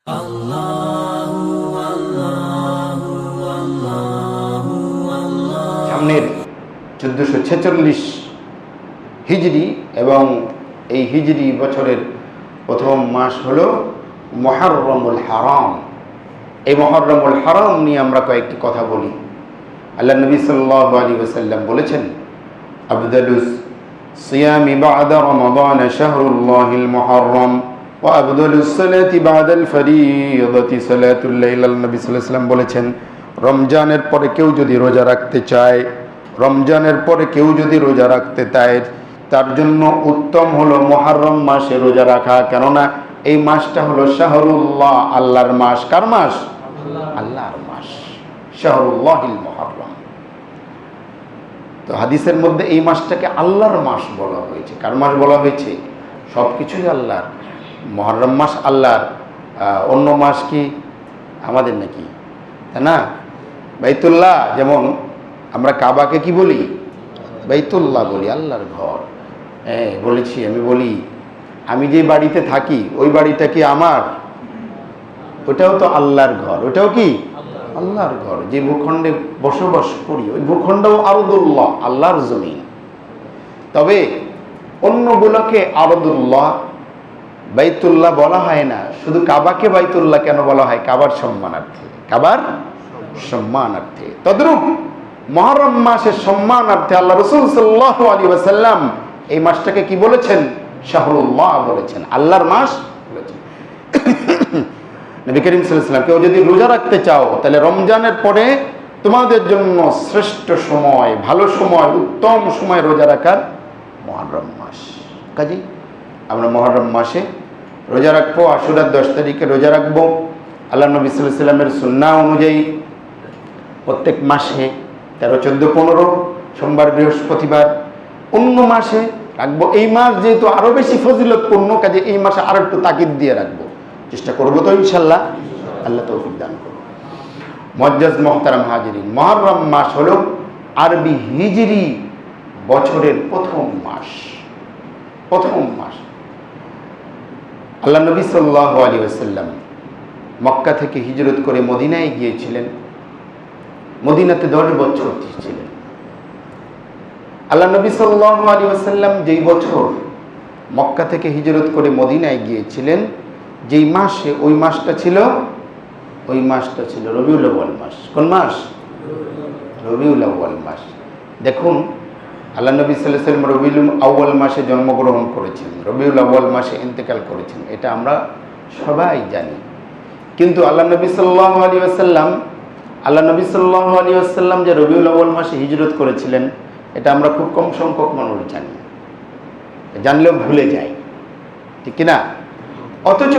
সামনের 1446 হিজরি এবং এই হিজরি বছরের প্রথম মাস হলো মুহররমুল হারাম। এই মুহররমুল হারাম নিয়ে আমরা কয়েকটি কথা বলি। আল্লাহ নবী সাল্লাল্লাহু আলাইহি ওয়াসাল্লাম বলেছেন, আফদালুস সিয়ামি বা'দা রমাদান শাহরুল্লাহিল মুহররম ওয়া আফদালুস সালাতি বা'দাল ফরিয়দাতি সালাতুল লাইল। নবী সাল্লাল্লাহু আলাইহি ওয়াসাল্লাম বলেছেন, রমজানের পরে কেউ যদি রোজা রাখতে চায়, রমজানের পরে কেউ যদি রোজা রাখতে চায়, তার জন্য উত্তম হলো মুহররম মাসে রোজা রাখা। কেননা এই মাসটা হলো শাহরুল্লাহ, আল্লাহর মাস। কার মাস? আল্লাহর মাস, শাহরুল্লাহিল মুহররম। তো হাদিসের মধ্যে এই মাসটাকে আল্লাহর মাস বলা হয়েছে। কার মাস বলা হয়েছে? সব কিছুই আল্লাহর। মুহররম মাস আল্লাহর, অন্য মাস কি আমাদের নাকি? তাই না? বাইতুল্লাহ, যেমন আমরা কাবাকে কি বলি? বাইতুল্লাহ বলি, আল্লাহর ঘর। হ্যাঁ বলেছি, আমি বলি আমি যে বাড়িতে থাকি ওই বাড়িটা কি আমার? ওটাও তো আল্লাহর ঘর। ওটাও কি আল্লাহর ঘর। যে ভূখণ্ডে বসবাস করি ওই ভূখণ্ডও আরদুল্লাহ, আল্লাহর জমিন। তবে অন্যগুলোকে আরদুল্লাহ, বাইতুল্লাহ বলা হয় না। শুধু কাবাকে বাইতুল্লাহ কেন বলা হয়? কাবার সম্মানার্থে, কাবার সম্মানার্থে। তদ্রূপ মুহররম মাসের সম্মানার্থে আল্লাহ রাসূল সাল্লাল্লাহু আলাইহি ওয়াসাল্লাম এই মাসটাকে কি বলেছেন? শাহরুল্লাহ বলেছেন, আল্লাহর মাস বলেছেন। নবী করিম সাল্লাল্লাহু আলাইহি ওয়াসাল্লাম, কেউ যদি রোজা রাখতে চাও তাহলে রমজানের পরে তোমাদের জন্য শ্রেষ্ঠ সময়, ভালো সময়, উত্তম সময় রোজা রাখার মুহররম মাস। কাজেই আমরা মুহররম মাসে রোজা রাখবো। আশুরার 10 তারিখে রোজা রাখবো। আল্লাহ নবী সাল্লাল্লাহু আলাইহি ওয়াসাল্লামের সুন্নাহ অনুযায়ী প্রত্যেক মাসে 13, 14, 15 সোমবার, বৃহস্পতিবার অন্য মাসে রাখবো। এই মাস যেহেতু আরো বেশি ফজিলতপূর্ণ, কাজে এই মাসে আরো একটু তাকিদ দিয়ে রাখবো। চেষ্টা করবো তো ইনশাল্লাহ, আল্লাহ তৌফিক দান করুন। মুআজ্জাজ মুহতারাম হাজিরিন, মুহররম মাস হলো আরবি হিজরি বছরের প্রথম মাস। প্রথম মাস। আল্লাহ নবী সাল্লাল্লাহু আলাইহি ওয়াসাল্লাম মক্কা থেকে হিজরত করে মদিনায় গিয়েছিলেন। মদিনাতে 10 বছর ছিলেন। আল্লাহ নবী সাল্লাল্লাহু আলাইহি ওয়াসাল্লাম যেই বছর মক্কা থেকে হিজরত করে মদিনায় গিয়েছিলেন, যেই মাসে, ওই মাসটা ছিল রবিউল আউয়াল মাস। কোন মাস? রবিউল আউয়াল মাস। দেখুন, আল্লাহ নবী সাল্লাল্লাহু আলাইহি ওয়াসাল্লাম রবিউল আউয়াল মাসে জন্মগ্রহণ করেছেন, রবিউল আউয়াল মাসে ইন্তেকাল করেছেন, এটা আমরা সবাই জানি। কিন্তু আল্লাহ নবী সাল্লাল্লাহু আলাইহি ওয়াসাল্লাম যে রবিউল আউয়াল মাসে হিজরত করেছিলেন, এটা আমরা খুব কম সংখ্যক মানুষ জানি, জানলেও ভুলে যাই, ঠিক কিনা? অথচ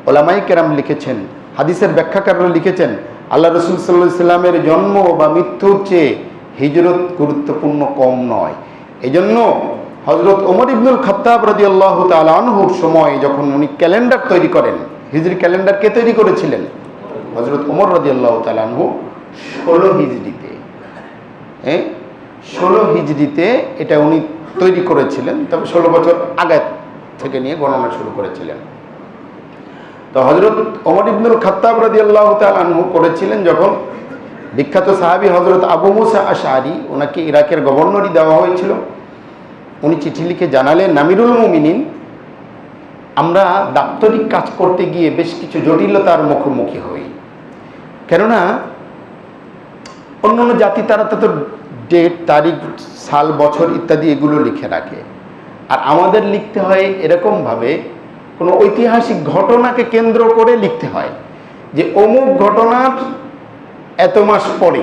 ওলামায়ে কেরাম লিখেছেন, হাদিসের ব্যাখ্যাকাররা লিখেছেন, আল্লাহ রাসূল সাল্লাল্লাহু আলাইহি ওয়াসাল্লামের জন্ম বা মৃত্যুর চেয়ে হিজরত গুরুত্বপূর্ণ কম নয়। এজন্য হযরত ওমর ইবনুল খাত্তাব রাদিয়াল্লাহু তাআলা আনহুর সময় যখন উনি ক্যালেন্ডার তৈরি করেন, হিজরি ক্যালেন্ডার কে তৈরি করেছিলেন? হযরত ওমর রাদিয়াল্লাহু তাআলা আনহু 16 হিজরিতে, 16 হিজরিতে এটা উনি তৈরি করেছিলেন। তবে 16 বছর আগে থেকে নিয়ে গণনা শুরু করেছিলেন। তো হযরত ওমর ইবনুল খাত্তাব রাদিয়াল্লাহু তাআলা আনহু করেছিলেন যখন বিখ্যাত সাহাবী হযরত আবু মুসা আশআরী, ওনাকে ইরাকের গভর্নরই দেওয়া হয়েছিল। উনি চিঠি লিখে জানালেন, আমিরুল মুমিনিন, আমরা দাপ্তরিক কাজ করতে গিয়ে বেশ কিছু জটিলতার মুখোমুখি হই। কেননা অন্যান্য জাতি তারা তো ডেট, তারিখ, সাল, বছর ইত্যাদি এগুলো লিখে রাখে। আর আমাদের লিখতে হয় এরকমভাবে, কোনো ঐতিহাসিক ঘটনাকে কেন্দ্র করে লিখতে হয় যে অমুক ঘটনার এত মাস পরে,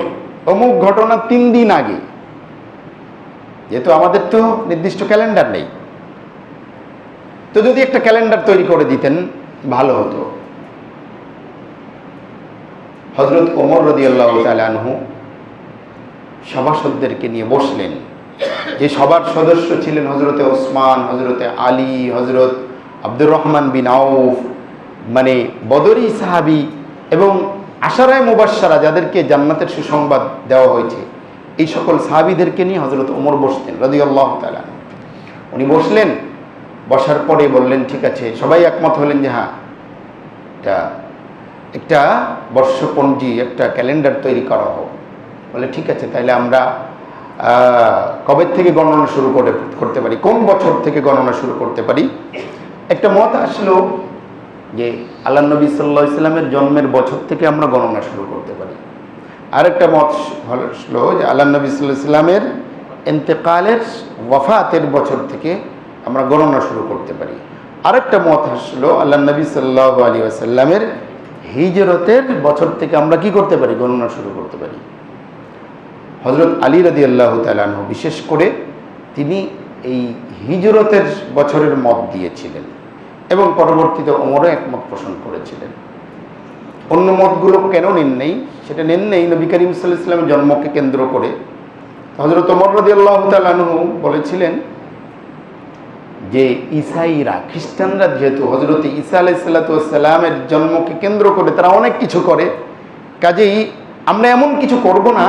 অমুক ঘটনা 3 দিন আগে। যেহেতু আমাদের তো নির্দিষ্ট ক্যালেন্ডার নেই, তো যদি একটা ক্যালেন্ডার তৈরি করে দিতেন ভালো হতো। হযরত ওমর রাদিয়াল্লাহু তাআলা আনহু সভাসদদেরকে নিয়ে বসলেন। যে সবার সদস্য ছিলেন হযরতে ওসমান, হযরতে আলী, হযরত আব্দুর রহমান বিন আউফ, মানে বদরি সাহাবী এবং আশারায়ে মুবাশশারা, যাদেরকে জান্নাতের সুসংবাদ দেওয়া হয়েছে, এই সকল সাহাবীদেরকে নিয়ে হযরত ওমর বসতেন রাদিয়াল্লাহু তাআলা। উনি বসলেন, বসার পরে বললেন, ঠিক আছে, সবাই একমত হলেন যে হ্যাঁ একটা বর্ষপঞ্জি, একটা ক্যালেন্ডার তৈরি করা হোক। বলে ঠিক আছে, তাহলে আমরা কবে থেকে গণনা শুরু করতে পারি, কোন বছর থেকে গণনা শুরু করতে পারি? একটা মত আসলো যে আল্লাহ নবী সাল্লাল্লাহু আলাইহি ওয়াসাল্লামের জন্মের বছর থেকে আমরা গণনা শুরু করতে পারি। আরেকটা মত হলো যে আল্লাহ নবী সাল্লাল্লাহু আলাইহি ওয়াসাল্লামের ইন্তেকালের, ওয়াফাতের বছর থেকে আমরা গণনা শুরু করতে পারি। আরেকটা মত আসলো আল্লাহ নবী সাল্লাল্লাহু আলাইহি ওয়াসাল্লামের হিজরতের বছর থেকে আমরা কি করতে পারি, গণনা শুরু করতে পারি। হযরত আলী রাদিয়াল্লাহু তাআলা আনহু বিশেষ করে তিনি এই হিজরতের বছরের মত দিয়েছিলেন এবং পরবর্তীতে ওমরও একমত পোষণ করেছিলেন। অন্য মতগুলো কেন নেন নেই, সেটা নেন নেই নবী করিম সাল্লাল্লাহু আলাইহি ওয়াসাল্লামের জন্মকে কেন্দ্র করে। হযরত ওমর রাদিয়াল্লাহু তাআলা আনহু বলেছিলেন যে ঈসাইরা, খ্রিস্টানরা যেহেতু হযরত ঈসা আলাইহিস সালাতু ওয়াস সালামের জন্মকে কেন্দ্র করে তারা অনেক কিছু করে, কাজেই আমরা এমন কিছু করব না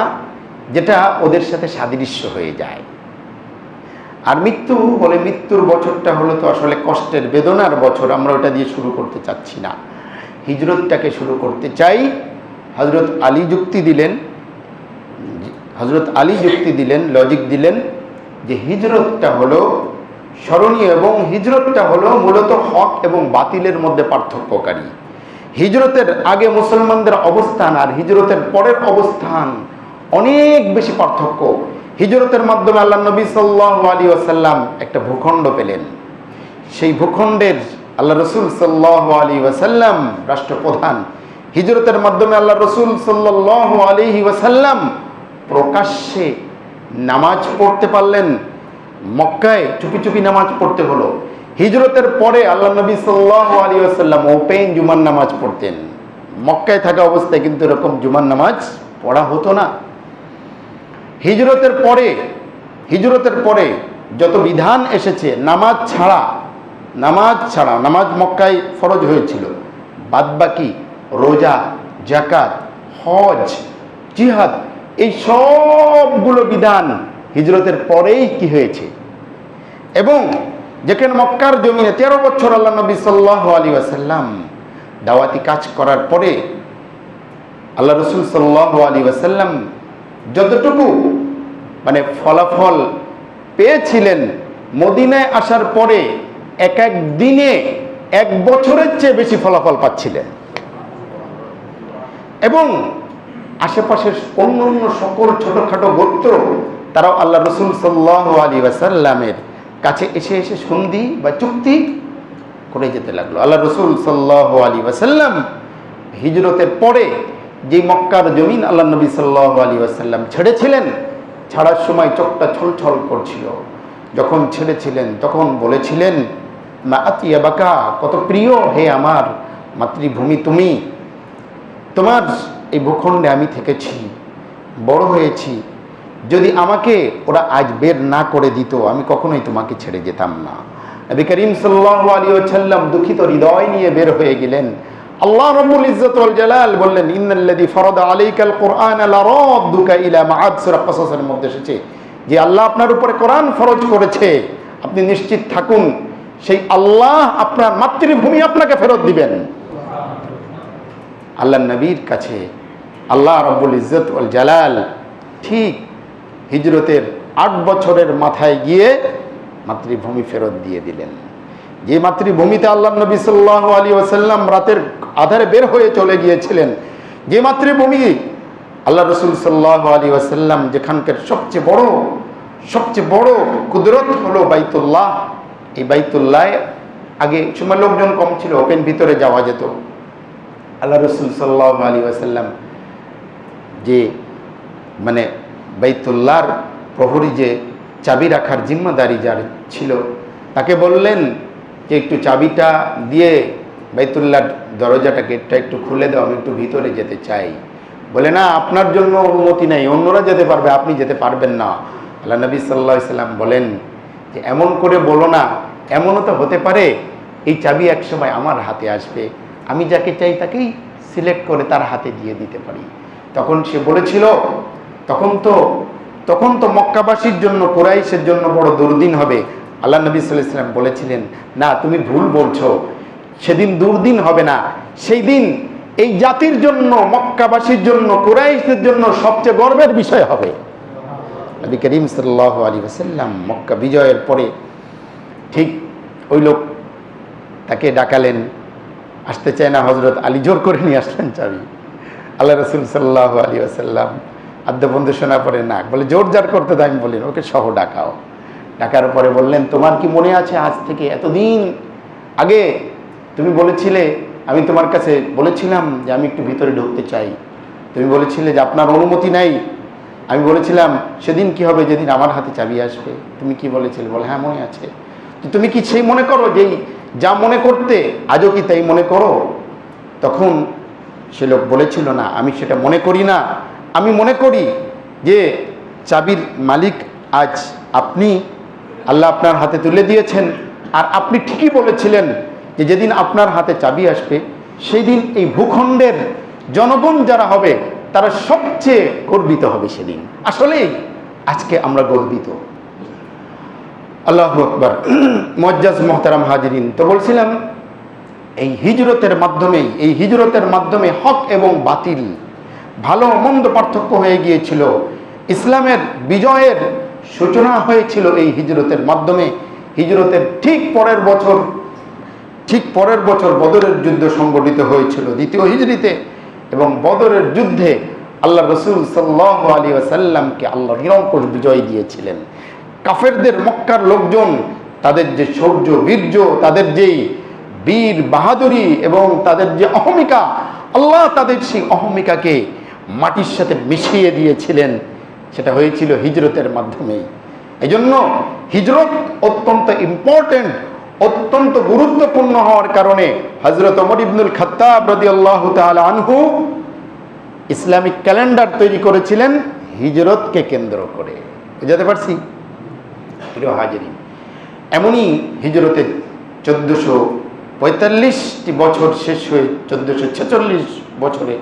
যেটা ওদের সাথে সাদৃশ্য হয়ে যায়। আর মৃত্যু বলে, মৃত্যুর বছরটা হলো তো আসলে কষ্টের, বেদনার বছর, আমরা ওটা দিয়ে শুরু করতে চাচ্ছি না, হিজরতটাকে শুরু করতে চাই। হযরত আলী যুক্তি দিলেন, লজিক দিলেন যে হিজরতটা হলো স্মরণীয় এবং হিজরতটা হলো মূলত হক এবং বাতিলের মধ্যে পার্থক্যকারী। হিজরতের আগে মুসলমানদের অবস্থান আর হিজরতের পরের অবস্থান অনেক বেশি পার্থক্য। হিজরতের মাধ্যমে আল্লাহ নবী সাল্লাল্লাহু আলাইহি ওয়াসাল্লাম একটা ভূখণ্ড পেলেন, সেই ভূখণ্ডের আল্লাহ রসুল সাল্লাল্লাহু আলাইহি ওয়াসাল্লাম রাষ্ট্রপ্রধান। হিজরতের মাধ্যমে আল্লাহ রসুল সাল্লাল্লাহু আলাইহি ওয়াসাল্লাম প্রকাশ্যে নামাজ পড়তে পারলেন। মক্কায় চুপি চুপি নামাজ পড়তে হলো। হিজরতের পরে আল্লাহ নবী সাল্লাল্লাহু আলাইহি ওয়াসাল্লাম ওপেন জুমার নামাজ পড়তেন। মক্কায় থাকা অবস্থায় কিন্তু এরকম জুমার নামাজ পড়া হতো না। হিজরতের পরে যত বিধান এসেছে নামাজ ছাড়া, নামাজ মক্কায় ফরজ হয়েছিল, বাদবাকি রোজা, যাকাত, হজ, জিহাদ, এই সবগুলো বিধান হিজরতের পরেই কি হয়েছে। এবং যেখানে মক্কার জমিনে 13 বছর আল্লাহ নবী সাল্লাল্লাহু আলাইহি ওয়াসাল্লাম দাওয়াতি কাজ করার পরে আল্লাহ রসুল সাল্লাল্লাহু আলাইহি ওয়াসাল্লাম যতটুকু ফলাফল পেয়েছিলেন, মদিনায় আসার পরে এক দিনে 1 বছরের চেয়ে বেশি ফলাফল পাচ্ছিলেন। এবং আশেপাশের অন্য সকল ছোটখাটো গোত্র তারাও আল্লাহ রসুল সাল্লাল্লাহু আলাইহি ওয়াসাল্লামের কাছে এসে সন্ধি বা চুক্তি করে যেতে লাগলো। আল্লাহ রসুল সাল্লাল্লাহু আলাইহি ওয়াসাল্লাম হিজরতের পরে যে মক্কার জমিন আল্লাহ নবী সাল্লাল্লাহু আলাইহি ওয়াসাল্লাম ছেড়েছিলেন, ছাড়ার সময় চোখটা ছলছল করছিল। যখন ছেড়েছিলেন তখন বলেছিলেন, মা আতিয়াবাকা, কত প্রিয় হে আমার মাতৃভূমি তুমি, তোমার এই ভূখণ্ডে আমি থেকেছি, বড় হয়েছি, যদি আমাকে ওরা আজ বের না করে দিত আমি কখনোই তোমাকে ছেড়ে যেতাম না। নবী করিম সাল্লাল্লাহু আলাইহি ওয়াসাল্লাম দুঃখিত হৃদয় নিয়ে বের হয়ে গেলেন। আল্লাহ রাব্বুল ইজ্জত ওয়াল জালাল বললেন, ইন্নাল্লাযী ফারাদা আলাইকাল কুরআনা লারাদ্দুকা ইলা মাআদ, সূরা কাসাসের মধ্যে এসেছে যে আল্লাহ আপনার উপরে কোরআন ফরজ করেছে, আপনি নিশ্চিত থাকুন সেই আল্লাহ আপনার মাতৃভূমি আপনাকে ফেরত দিবেন। আল্লাহ নবীর কাছে আল্লাহ রাব্বুল ইজ্জত ওয়াল জালাল ঠিক হিজরতের 8 বছরের মাথায় গিয়ে মাতৃভূমি ফেরত দিয়ে দিলেন। যে মাতৃভূমিতে আল্লাহ নবী সাল্লাল্লাহু আলাইহি ওয়াসাল্লাম রাতের আধারে বের হয়ে চলে গিয়েছিলেন, যে মাতৃভূমি আল্লাহ রসুল সাল্লাল্লাহু আলাইহি ওয়াসাল্লাম যেখানকার সবচেয়ে বড় কুদরত হলো বাইতুল্লাহ। এই বাইতুল্লাহ আগে সময় লোকজন কম ছিল, ওপেন ভিতরে যাওয়া যেত। আল্লাহ রসুল সাল্লাল্লাহু আলাইহি ওয়াসাল্লাম যে বাইতুল্লাহর প্রহরী, যে চাবি রাখার জিম্মাদারি যার ছিল, তাকে বললেন যে একটু চাবিটা দিয়ে বাইতুল্লাহর দরজাটা, গেটটা একটু খুলে দাও, আমি একটু ভিতরে যেতে চাই। বলে, না, আপনার জন্য অনুমতি নেই, অন্যরা যেতে পারবে, আপনি যেতে পারবেন না। আল্লাহ নবী সাল্লাল্লাহু আলাইহি ওয়াসাল্লাম বলেন যে এমন করে বলো না, এমনও তো হতে পারে এই চাবি একসময় আমার হাতে আসবে, আমি যাকে চাই তাকেই সিলেক্ট করে তার হাতে দিয়ে দিতে পারি। তখন সে বলেছিল, তখন তো মক্কাবাসীর জন্য, কুরাইশের জন্য বড় দুর্দিন হবে। আল্লাহ নবী সাল্লাল্লাহু আলাইহি ওয়াসাল্লাম বলেছিলেন, না, তুমি ভুল বলছো, সেদিন দুর্দিন হবে না। সেই দিন এই জাতির জন্য, মক্কাবাসীর জন্য, কুরাইশদের জন্য সবচেয়ে গর্বের বিষয় হবে। নবী করিম সাল্লাল্লাহু আলাইহি ওয়াসাল্লাম মক্কা বিজয়ের পরে ঠিক ওই লোক তাকে ডাকালেন, আসতে চায় না, হযরত আলী জোর করে নিয়ে আসলেন চাবি। আল্লাহ রাসূল সাল্লাল্লাহু আলাইহি ওয়াসাল্লাম আদ্য বন্ধু শোনা পড়ে না বলে জোর জার করতে দেয়, আমি বললেন ওকে সহ ডাকাও। ডাকার পরে বললেন, তোমার কি মনে আছে আজ থেকে এতদিন আগে তুমি বলেছিলে, আমি তোমার কাছে বলেছিলাম যে আমি একটু ভিতরে ঢুকতে চাই, তুমি বলেছিলে যে আপনার অনুমতি নাই। আমি বলেছিলাম সেদিন কি হবে যেদিন আমার হাতে চাবি আসবে, তুমি কি বলেছিলে? বলে হ্যাঁ মনে আছে। তো তুমি কি সেই মনে করো যেই যা মনে করতে আজও কি তাই মনে করো? তখন সে লোক বলেছিল না, আমি সেটা মনে করি না, আমি মনে করি যে চাবির মালিক আজ আপনি, আল্লাহ আপনার হাতে তুলে দিয়েছেন। আর আপনি ঠিকই বলেছিলেন যে যেদিন আপনার হাতে চাবি আসবে সেই দিন এই ভূখণ্ডের জনগণ যারা হবে তারা সবচেয়ে গর্বিত হবে সেদিন। আসলেই আজকে আমরা গর্বিত। আল্লাহু আকবার। মুআজ্জাজ মুহতারাম হাজিরিন, তো বলছিলাম এই হিজরতের মাধ্যমে হক এবং বাতিল, ভালো মন্দ পার্থক্য হয়ে গিয়েছিল। ইসলামের বিজয়ের সূচনা হয়েছিল এই হিজরতের মাধ্যমে। হিজরতের ঠিক পরের বছর বদরের যুদ্ধ সংগঠিত হয়েছিল দ্বিতীয় হিজরিতে, এবং বদরের যুদ্ধে আল্লাহ রাসূল সাল্লাল্লাহু আলাইহি ওয়াসাল্লামকে আল্লাহ নিরঙ্কুশ বিজয় দিয়েছিলেন। কাফেরদের, মক্কার লোকজন, তাদের যে শৌর্য বীর্য, তাদের যেই বীর বাহাদুরি এবং তাদের যে অহমিকা, আল্লাহ তাদের সেই অহমিকাকে মাটির সাথে মিশিয়ে দিয়েছিলেন। সেটা হয়েছিল হিজরতের মাধ্যমেই। এই জন্য হিজরত অত্যন্ত ইম্পর্টেন্ট, অত্যন্ত গুরুত্বপূর্ণ হওয়ার কারণে হযরত ওমর ইবনুল খাত্তাব রাদিয়াল্লাহু তাআলা আনহু ইসলামিক ক্যালেন্ডার তৈরি করেছিলেন হিজরতকে কেন্দ্র করে। বুঝাতে পারছি? প্রিয় হাজিরিন, এমনই হিজরতে 1445টি বছর শেষ হয়ে 1446 বছরে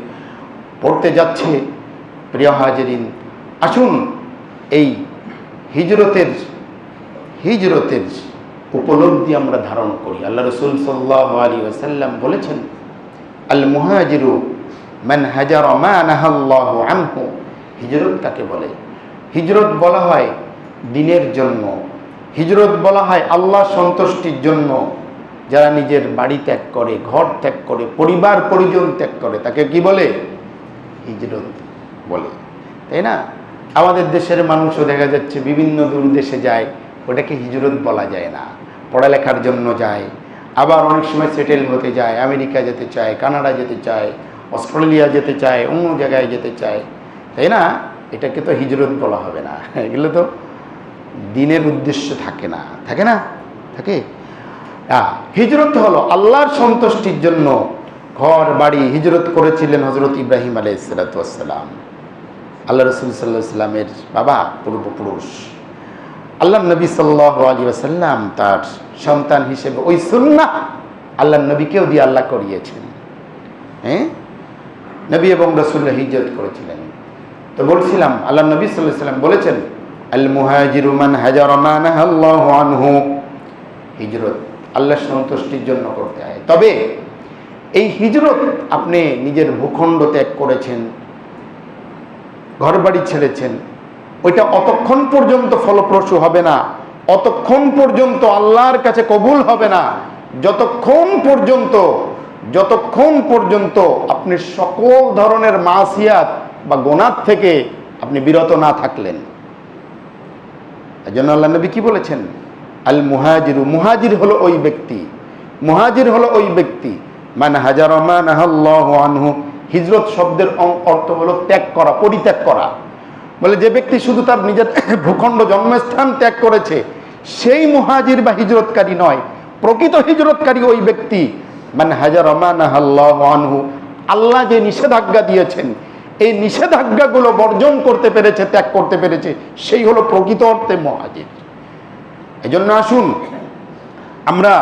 পড়তে যাচ্ছে। প্রিয় হাজিরিন, আসুন এই হিজরতের উপলব্ধি আমরা ধারণ করি। আল্লাহ রাসূল সাল্লাল্লাহু আলাইহি ওয়াসাল্লাম বলেছেন, আল মুহাজিরু মান হাজারা মা নাহাল্লাহু আনহু। হিজরত কাকে বলে? হিজরত বলা হয় দ্বীনের জন্য, হিজরত বলা হয় আল্লাহ সন্তুষ্টির জন্য। যারা নিজের বাড়ি ত্যাগ করে, ঘর ত্যাগ করে, পরিবার পরিজন ত্যাগ করে, তাকে কি বলে? হিজরত বলে, তাই না? আমাদের দেশের মানুষও দেখা যাচ্ছে বিভিন্ন দূর দেশে যায়, ওটাকে হিজরত বলা যায় না। পড়ালেখার জন্য যায়, আবার অনেক সময় সেটেল হতে যায়, আমেরিকা যেতে চায়, কানাডা যেতে চায়, অস্ট্রেলিয়া যেতে চায়, অন্য জায়গায় যেতে চায়, তাই না? এটাকে তো হিজরত বলা হবে না। এগুলো তো দ্বীনের উদ্দেশ্য থাকে না, থাকে। হিজরত হলো আল্লাহর সন্তুষ্টির জন্য ঘর বাড়ি হিজরত করেছিলেন হযরত ইব্রাহিম আলাইহিস সালাতু ওয়াস সালাম। আল্লাহ রাসূল সাল্লাল্লাহু আলাইহি সাল্লামের বাবা, পূর্বপুরুষ। আল্লাহ নবী সাল্লাল্লাহু আলাইহি ওয়াসাল্লাম তার সন্তান হিসেবে ওই সুন্নাহ আল্লাহ নবীকেও দিয়ে আল্লাহ করিয়েছেন। নবী এবং রাসূল হিজরত করেছিলেন। তো বলছিলাম আল্লাহ নবী সাল্লাল্লাহু আলাইহি ওয়াসাল্লাম বলেছেন, আল মুহাজিরু মান হাজারা মা নাহাল্লাহু আনহু। হিজরত আল্লাহর সন্তুষ্টির জন্য করতে হয়। তবে এই হিজরত আপনি নিজের ভূখণ্ড ত্যাগ করেছেন, ঘরবাড়ি ছেড়েছেন, ওইটা অতক্ষণ পর্যন্ত ফলপ্রসূ হবে না, অতক্ষণ পর্যন্ত আল্লাহর কাছে কবুল হবে না, যতক্ষণ পর্যন্ত আপনি সকল ধরনের মাসিয়াত বা গুনাহ থেকে আপনি বিরত না থাকলেন। এজন্য আল্লাহ নবী কি বলেছেন? আল মুহাজিরু, মুহাজির হলো ওই ব্যক্তি মান হাজারা মা নাহাল্লাহু আনহু। হিজরত শব্দের অর্থ হলো ত্যাগ করা, পরিত্যাগ করা। বলে যে ব্যক্তি শুধু তার নিজের ভূখণ্ড জন্মস্থান ত্যাগ করেছে সেই মুহাজির বা হিজরতকারী নয়। প্রকৃত হিজরতকারী ওই ব্যক্তি মান হাজারা মা নাহাল্লাহু আনহু। আল্লাহ যে নিষেধাজ্ঞা দিয়েছেন এই নিষেধাজ্ঞাগুলো বর্জন করতে পেরেছে, ত্যাগ করতে পেরেছে, সেই হলো প্রকৃত অর্থে মুহাজির। এজন্য আসুন আমরা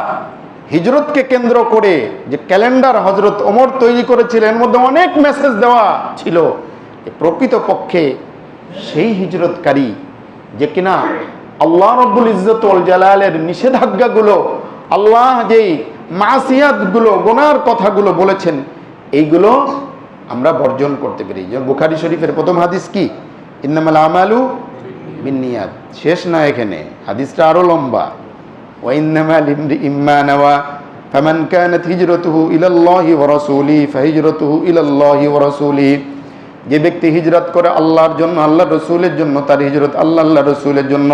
হিজরতকে কেন্দ্র করে যে ক্যালেন্ডার হযরত ওমর তৈরি করেছিলেন, এর মধ্যে অনেক মেসেজ দেওয়া ছিল। প্রকৃত পক্ষে সেই হিজরতকারী যে কিনা আল্লাহ রাব্বুল ইজ্জত ওয়াল জালালের নিষেধাজ্ঞাগুলো, আল্লাহ যেই মাসিয়াতগুলো, গুনার কথাগুলো বলেছেন, এইগুলো আমরা বর্জন করতে পারি। যেমন বুখারী শরীফের প্রথম হাদিস কি? ইন্নামাল আমালু বিন্নিয়াত। শেষ না এখানে, হাদিসটা আরো লম্বা। ওয়া ইন্নামা লিমরিইম মা নাওয়া ফামান কানাত হিজরাতুহু ইলাল্লাহি ওয়া রাসূলিহি ফাহিজরাতুহু ইলাল্লাহি ওয়া রাসূলিহি। যে ব্যক্তি হিজরত করে আল্লাহর জন্য, আল্লাহর রাসূলের জন্য, তার হিজরত আল্লাহর রাসূলের জন্য।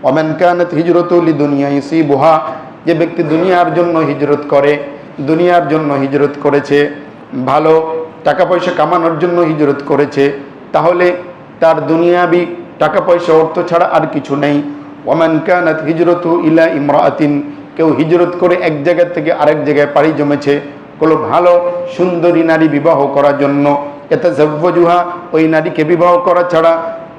ওয়া মান কানাত হিজরাতুহু লিদুনিয়া ইউসিবুহা। যে ব্যক্তি দুনিয়ার জন্য হিজরত করে, দুনিয়ার জন্য হিজরত করেছে, ভালো টাকা পয়সা কামানোর জন্য হিজরত করেছে, তাহলে তার দুনিয়াবি টাকা পয়সা অর্থ ছাড়া আর কিছু নেই। ওয়ামান কানাত হিজরতুহু ইলা ইমরাআতিন। কেউ হিজরত করে এক জায়গা থেকে আরেক জায়গায় পাড়ি জমেছে কোনো ভালো সুন্দরী নারী বিবাহ করার জন্য, ইয়াতাযাওয়াজুহা, ওই নারীকে বিবাহ করা ছাড়া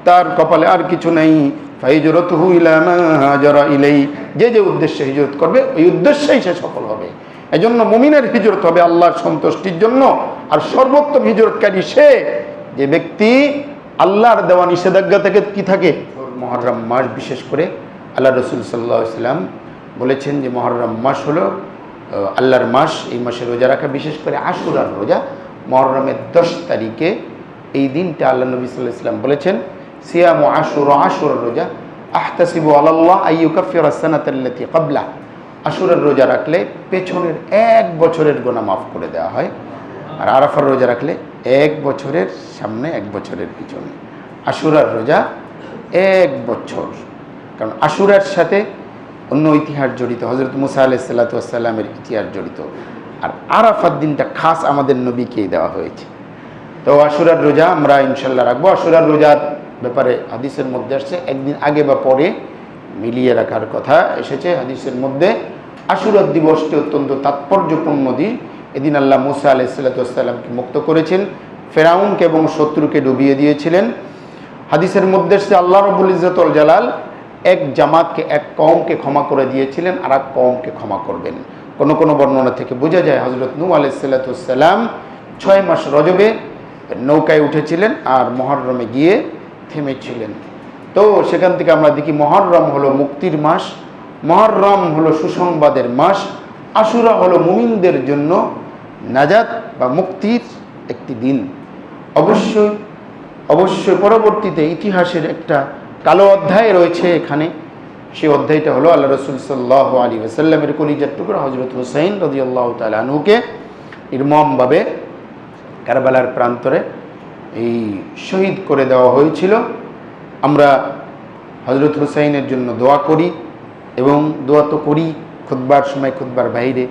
তার কপালে আর কিছু নেই। ফাহিজরতুহু ইলা মা হাজারা ইলাই। যে যে উদ্দেশ্যে হিজরত করবে ওই উদ্দেশ্যেই সে সফল হবে। এজন্য মুমিনের হিজরত হবে আল্লাহর সন্তুষ্টির জন্য। আর সর্বোত্তম হিজরতকারী সে যে ব্যক্তি আল্লাহর দেওয়া নিষেধাজ্ঞা থেকে কি থাকে। মুহররম মাস বিশেষ করে আল্লাহ রাসূল সাল্লাল্লাহু আলাইহি ওয়াসাল্লাম বলেছেন যে মুহররম মাস হলো আল্লাহর মাস। এই মাসে রোজা রাখা, বিশেষ করে আশুরার রোজা, মুহররমের 10 তারিখে এই দিনটা আল্লাহ নবী সাল্লাল্লাহু আলাইহি ওয়াসাল্লাম বলেছেন সিয়ামু আশুরা, আশুরার রোজা, আহতাসিবু আলাল্লাহ আইয়ুকাফিরা সানাতাল্লাতী ক্বাবলা। আশুরার রোজা রাখলে পেছনের 1 বছরের গুনাহ মাফ করে দেওয়া হয়। আর আরাফার রোজা রাখলে 1 বছরের সামনে 1 বছরের পিছনে। আশুরার রোজা 1 বছর, কারণ আশুরার সাথে অন্য ইতিহাস জড়িত, হযরত মুসা আলাইহিস সালাতু ওয়াস সালামের ইতিহাস জড়িত। আর আরাফার দিনটা খাস আমাদের নবীকেই দেওয়া হয়েছে। তো আশুরার রোজা আমরা ইনশাল্লাহ রাখবো। আশুরার রোজার ব্যাপারে হাদিসের মধ্যে আসছে একদিন আগে বা পরে মিলিয়ে রাখার কথা এসেছে হাদিসের মধ্যে। আশুরার দিবসটি অত্যন্ত তাৎপর্যপূর্ণ দিন। এদিন আল্লাহ মুসা আলাইহিস সালাতু ওয়াস সালামকে মুক্ত করেছেন, ফেরাউনকে এবং শত্রুকে ডুবিয়ে দিয়েছিলেন। হাদিসের মধ্যে আসছে আল্লাহ রাব্বুল ইজ্জত ওয়াল জালাল এক জামাতকে, এক কওমকে ক্ষমা করে দিয়েছিলেন, আর এক কওমকে ক্ষমা করবেন। কোন কোন বর্ণনা থেকে বোঝা যায় হযরত নূহ আলাইহিস সালাতু ওয়াস সালাম 6 মাস রজবে নৌকায় উঠেছিলেন আর মুহররমে গিয়ে থেমেছিলেন। তো সেখান থেকে আমরা দেখি মুহররম হলো মুক্তির মাস, মুহররম হলো সুসংবাদের মাস, আশুরা হলো মুমিনদের জন্য নাজাত বা মুক্তির একটি দিন। অবশ্যই পরবর্তীতে ইতিহাসের একটা কালো অধ্যায় রয়েছে এখানে। সেই অধ্যায়টা হলো আল্লাহ রাসূল সাল্লাল্লাহু আলাইহি ওয়াসাল্লামের কলিজার টুকরা হযরত হুসাইন রাদিয়াল্লাহু তাআলা আনহুকে নির্মমভাবে কারবালার প্রান্তরে এই শহীদ করে দেওয়া হয়েছিল। আমরা হযরত হুসাইনের জন্য দোয়া করি, এবং দোয়া তো করি খুতবার সময়, খুতবার বাইরে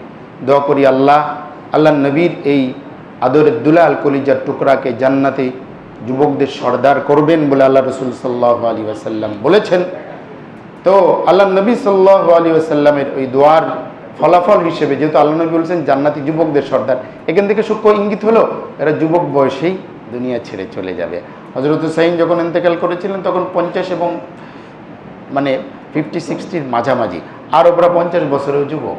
দোয়া করি আল্লাহ নবীর এই আদরের দুলাল কলিজার টুকরাকে জান্নাতে যুবকদের সর্দার করবেন বলে আল্লাহ রাসূল সাল্লাল্লাহু আলাইহি ওয়াসাল্লাম বলেছেন। তো আল্লাহ নবী সাল্লাল্লাহু আলাইহি ওয়াসাল্লামের ওই দোয়ার ফলাফল হিসেবে, যেহেতু আল্লাহ নবী বলেছেন জান্নাতি যুবকদের সর্দার, এখান থেকে সূক্ষ্ম ইঙ্গিত হলো এরা যুবক বয়সেই দুনিয়া ছেড়ে চলে যাবে। হযরত হুসাইন যখন ইন্তেকাল করেছিলেন তখন 50 এবং 50-60-র মাঝামাঝি। আরবরা 50 বছরেও যুবক,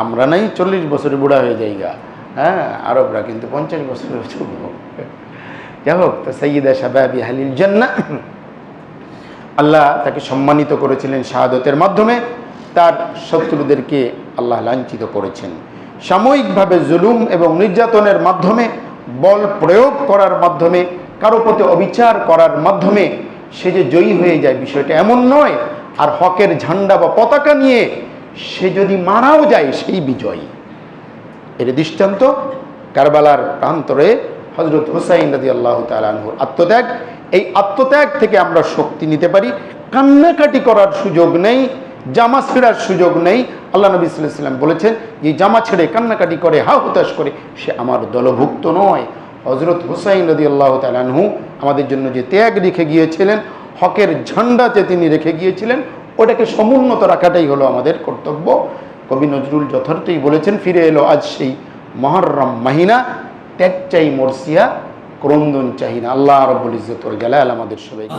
আমরা নাই 40 বছরে বুড়া হয়ে যাই গা। হ্যাঁ, আরবরা কিন্তু 50 বছরেও যুবক। যাই হোক, তো সাইয়্যিদা শাবাবি আহলিল জান্নাহ, আল্লাহ তাকে সম্মানিত করেছিলেন শাহাদতের মাধ্যমে। তার শত্রুদেরকে আল্লাহ লাঞ্ছিত করেছেন সাময়িকভাবে জুলুম এবং নির্যাতনের মাধ্যমে, বল প্রয়োগ করার মাধ্যমে, কারো প্রতি অবিচার করার মাধ্যমে সে যে জয়ী হয়ে যায় বিষয়টা এমন নয়। আর হকের ঝান্ডা বা পতাকা নিয়ে সে যদি মারাও যায় সেই বিজয়ী। এর দৃষ্টান্ত কারবালার প্রান্তরে হযরত হুসাইন রাদিয়াল্লাহু তাআলা আনহুর আত্মত্যাগ। এই আত্মত্যাগ থেকে আমরা শক্তি নিতে পারি। কান্নাকাটি করার সুযোগ নেই, জামা ছেঁড়ার সুযোগ নেই। আল্লাহ নবী সাল্লাল্লাহু আলাইহি ওয়াসাল্লাম বলেছেন, যে জামা ছেড়ে কান্নাকাটি করে, হা হুতাশ করে, সে আমার দলভুক্ত নয়। হযরত হুসাইন রাদিয়াল্লাহু তাআলা আনহু আমাদের জন্য যে ত্যাগ রেখে গিয়েছিলেন, হকের ঝান্ডা যে তিনি রেখে গিয়েছিলেন, ওটাকে সমুন্নত রাখাটাই হলো আমাদের কর্তব্য। কবি নজরুল যথার্থই বলেছেন, ফিরে এলো আজ সেই মুহররম মাহিনা, ত্যাগ চাই মরসিয়া, ক্রন্দন চাই না। আল্লাহ রাব্বুল ইজ্জত ওয়াল জালাল আমাদের সবাইকে